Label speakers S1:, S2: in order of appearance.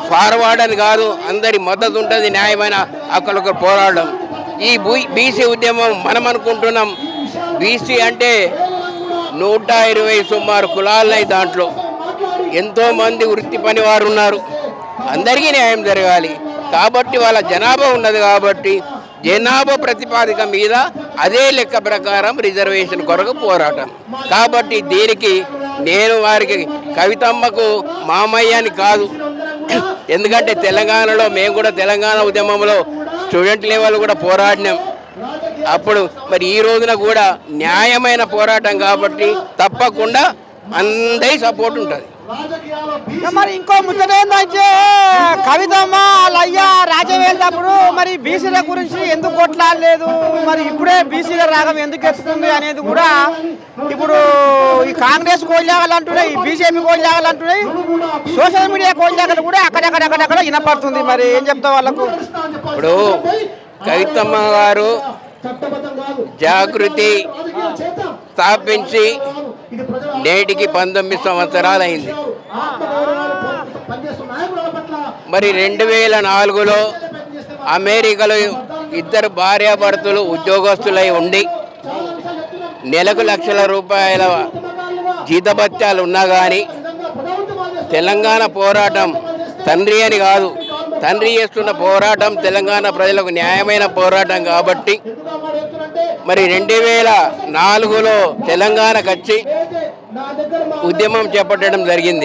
S1: Forward అని కాదు, అందరి మద్దతు ఉంటుంది, న్యాయమైన హక్కులకు పోరాడడం. ఈ బీసీ ఉద్యమం మనం అనుకుంటున్నాం, బీసీ అంటే 120 సుమారు కులాలున్నాయి, దాంట్లో ఎంతోమంది వృత్తి పని వారు ఉన్నారు, అందరికీ న్యాయం జరగాలి. కాబట్టి వాళ్ళ జనాభా ఉన్నది కాబట్టి జనాభా ప్రతిపాదిక మీద అదే లెక్క ప్రకారం రిజర్వేషన్ కొరకు పోరాటం. కాబట్టి దీనికి నేను వారికి కవితమ్మకు మామయ్య అని కాదు, ఎందుకంటే తెలంగాణలో మేము కూడా తెలంగాణ ఉద్యమంలో స్టూడెంట్ లెవెల్ కూడా పోరాడినాం. అప్పుడు మరి ఈ రోజున కూడా న్యాయమైన పోరాటం కాబట్టి తప్పకుండా అందరి సపోర్ట్ ఉంటుంది.
S2: మరి ఇంకో ముచ్చట ఏంటంటే కవితమ్మ అయ్యా రాజ్యం వెళ్ళినప్పుడు మరి బీసీల గురించి ఎందుకు కొట్లాడలేదు, మరి ఇప్పుడే బీసీల రాగం ఎందుకు ఎత్తుతుంది అనేది కూడా ఇప్పుడు ఈ కాంగ్రెస్ కోళ్ళాగలు అంటున్నాయి, ఈ బీజేపీ కోళ్ళాగలు అంటున్నాయి, సోషల్ మీడియా కోళ్ళాగలు కూడా అక్కడక్కడ వినపడుతుంది. మరి ఏం చెప్తాం వాళ్ళకు?
S1: ఇప్పుడు కవితమ్మ గారు జాగృతి స్థాపించి నేటికి 19 సంవత్సరాలు అయింది. మరి 2004లో అమెరికాలో ఇద్దరు భార్యాభర్తలు ఉద్యోగస్తులై ఉండి నెలకు లక్షల రూపాయల జీతభత్యాలు ఉన్నా కానీ తెలంగాణ పోరాటం తండ్రి అని కాదు, తండ్రి చేస్తున్న పోరాటం తెలంగాణ ప్రజలకు న్యాయమైన పోరాటం కాబట్టి మరి 2004లో తెలంగాణకు వచ్చి ఉద్యమం చేపట్టడం జరిగింది.